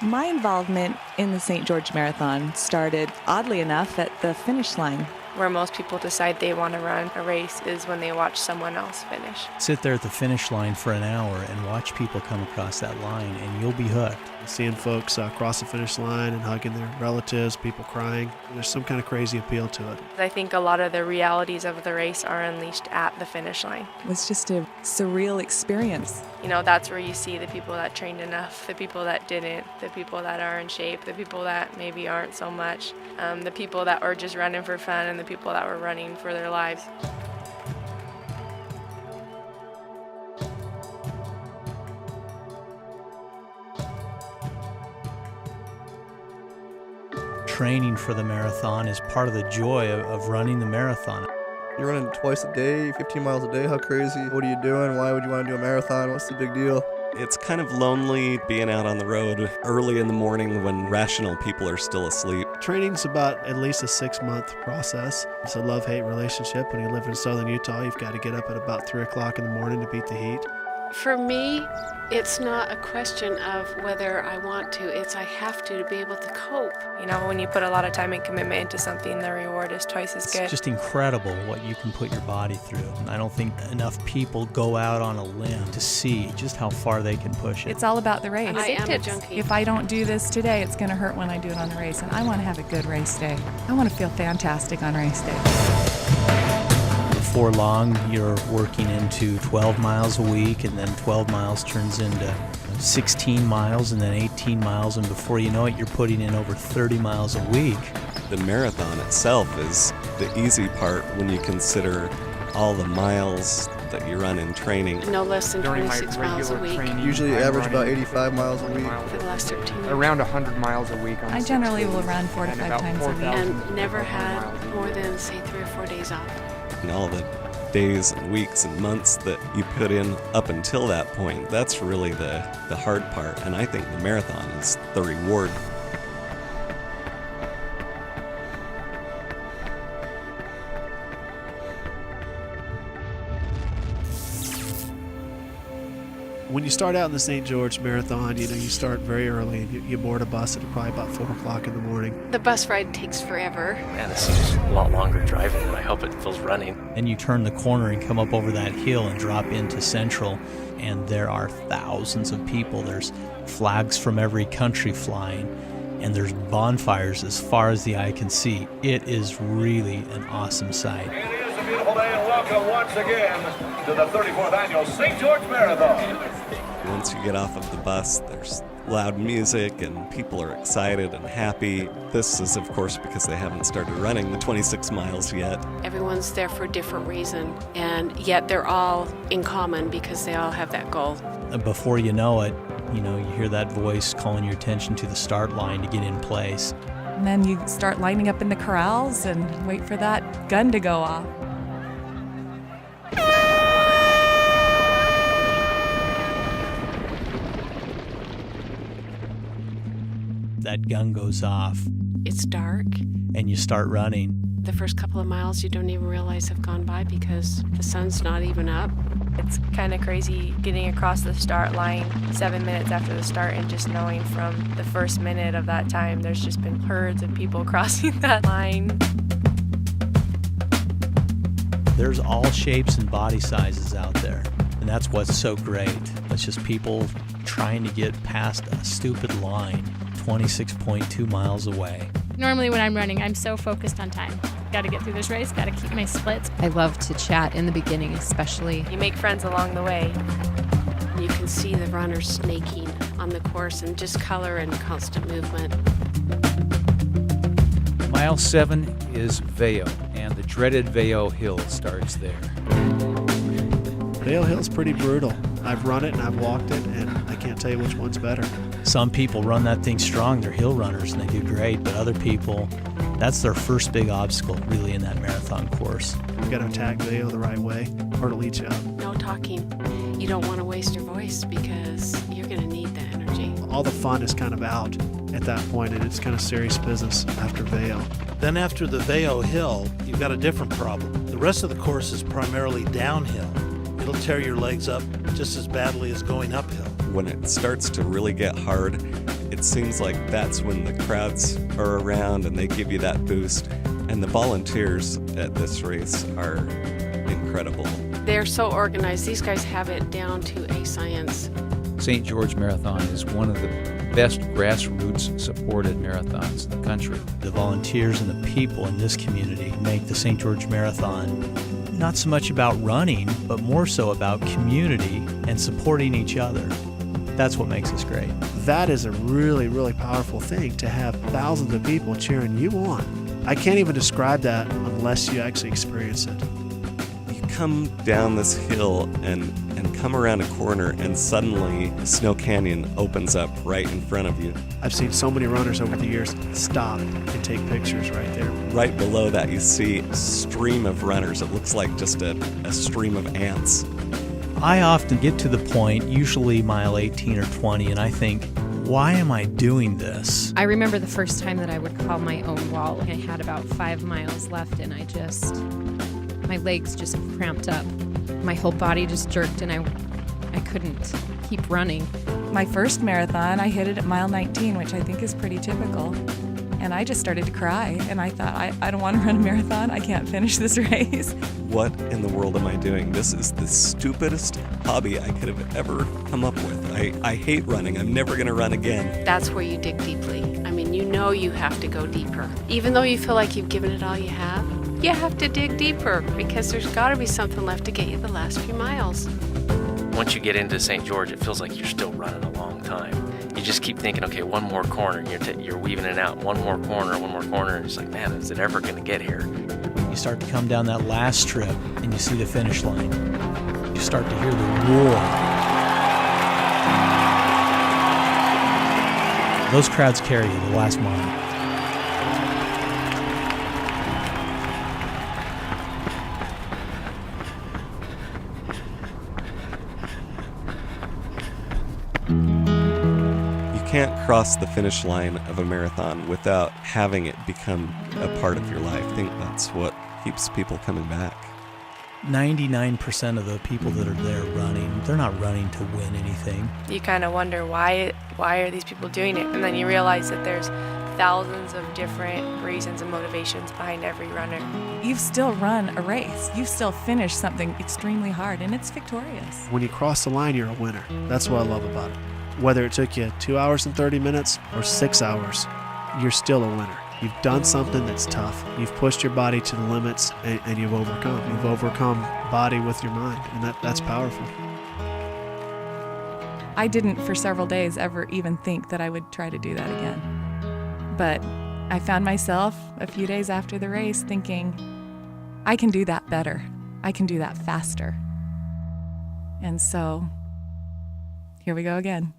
My involvement in the St. George Marathon started, oddly enough, at the finish line. Where most people decide they want to run a race is when they watch someone else finish. Sit there at the finish line for an hour and watch people come across that line, and you'll be hooked. Seeing folks cross the finish line and hugging their relatives, people crying, there's some kind of crazy appeal to it. I think a lot of the realities of the race are unleashed at the finish line. It was just a surreal experience. You know, that's where you see the people that trained enough, the people that didn't, the people that are in shape, the people that maybe aren't so much, the people that are just running for fun, and the people that were running for their lives. Training for the marathon is part of the joy of running the marathon. You're running twice a day, 15 miles a day, how crazy? What are you doing? Why would you want to do a marathon? What's the big deal? It's kind of lonely being out on the road early in the morning when rational people are still asleep. Training's about at least a 6-month process. It's a love-hate relationship. When you live in southern Utah, you've got to get up at about 3 o'clock in the morning to beat the heat. For me, it's not a question of whether I want to, it's I have to be able to cope. You know, when you put a lot of time and commitment into something, the reward is twice as good. It's just incredible what you can put your body through. And I don't think enough people go out on a limb to see just how far they can push it. It's all about the race. I am a junkie. If I don't do this today, it's going to hurt when I do it on the race. And I want to have a good race day. I want to feel fantastic on race day. Before long, you're working into 12 miles a week, and then 12 miles turns into 16 miles, and then 18 miles, and before you know it, you're putting in over 30 miles a week. The marathon itself is the easy part when you consider all the miles that you run in training. No less than 26 miles a week. Usually average about 85 miles a week. For the last 13 years. Around 100 miles a week. I generally will run 4 to 5 times a week. And never had more than, say, 3 or 4 days off. And all the days and weeks and months that you put in up until that point, that's really the hard part. And I think the marathon is the reward. When you start out in the St. George Marathon, you start very early. You board a bus at probably about 4 o'clock in the morning. The bus ride takes forever. Man, this is a lot longer driving than I hope it feels running. And you turn the corner and come up over that hill and drop into Central, and there are thousands of people. There's flags from every country flying, and there's bonfires as far as the eye can see. It is really an awesome sight. It is a beautiful day, and welcome once again to the 34th annual St. George Marathon. Once you get off of the bus, there's loud music and people are excited and happy. This is, of course, because they haven't started running the 26 miles yet. Everyone's there for a different reason, and yet they're all in common because they all have that goal. And before you know it, you hear that voice calling your attention to the start line to get in place. And then you start lining up in the corrals and wait for that gun to go off. That gun goes off. It's dark. And you start running. The first couple of miles you don't even realize have gone by because the sun's not even up. It's kind of crazy getting across the start line 7 minutes after the start and just knowing from the first minute of that time there's just been herds of people crossing that line. There's all shapes and body sizes out there, and that's what's so great. It's just people trying to get past a stupid line 26.2 miles away. Normally when I'm running, I'm so focused on time. Got to get through this race, got to keep my splits. I love to chat in the beginning, especially. You make friends along the way. You can see the runners snaking on the course and just color and constant movement. Mile 7 is Vail, and the dreaded Vail Hill starts there. Vail Hill's pretty brutal. I've run it and I've walked it, and I can't tell you which one's better. Some people run that thing strong. They're hill runners and they do great, but other people, that's their first big obstacle really in that marathon course. You've got to attack Vail the right way or it'll eat you up. No talking. You don't want to waste your voice because you're going to need that energy. All the fun is kind of out at that point, and it's kind of serious business after Vail. Then after the Vail Hill, you've got a different problem. The rest of the course is primarily downhill. It'll tear your legs up just as badly as going uphill. When it starts to really get hard, it's it seems like that's when the crowds are around and they give you that boost. And the volunteers at this race are incredible. They're so organized. These guys have it down to a science. St. George Marathon is one of the best grassroots supported marathons in the country. The volunteers and the people in this community make the St. George Marathon not so much about running, but more so about community and supporting each other. That's what makes us great. That is a really, really powerful thing, to have thousands of people cheering you on. I can't even describe that unless you actually experience it. You come down this hill and come around a corner, and suddenly Snow Canyon opens up right in front of you. I've seen so many runners over the years stop and take pictures right there. Right below that, you see a stream of runners. It looks like just a stream of ants. I often get to the point, usually mile 18 or 20, and I think, why am I doing this? I remember the first time that I would call my own wall. I had about 5 miles left, and my legs just cramped up. My whole body just jerked, and I couldn't keep running. My first marathon, I hit it at mile 19, which I think is pretty typical. And I just started to cry, and I thought, I don't want to run a marathon. I can't finish this race. What in the world am I doing? This is the stupidest hobby I could have ever come up with. I hate running. I'm never going to run again. That's where you dig deeply. I mean, you know you have to go deeper. Even though you feel like you've given it all you have to dig deeper, because there's got to be something left to get you the last few miles. Once you get into St. George, it feels like you're still running a long time. You just keep thinking, okay, one more corner, and you're weaving it out, one more corner, and it's like, man, is it ever going to get here? You start to come down that last strip, and you see the finish line. You start to hear the roar. Those crowds carry you the last mile. Can't cross the finish line of a marathon without having it become a part of your life. I think that's what keeps people coming back. 99% of the people that are there running, they're not running to win anything. You kind of wonder why are these people doing it? And then you realize that there's thousands of different reasons and motivations behind every runner. You've still run a race. You've still finished something extremely hard, and it's victorious. When you cross the line, you're a winner. That's what I love about it. Whether it took you 2 hours and 30 minutes or 6 hours, you're still a winner. You've done something that's tough. You've pushed your body to the limits, and you've overcome. You've overcome body with your mind, and that's powerful. I didn't, for several days, ever even think that I would try to do that again. But I found myself a few days after the race thinking, I can do that better. I can do that faster. And so, here we go again.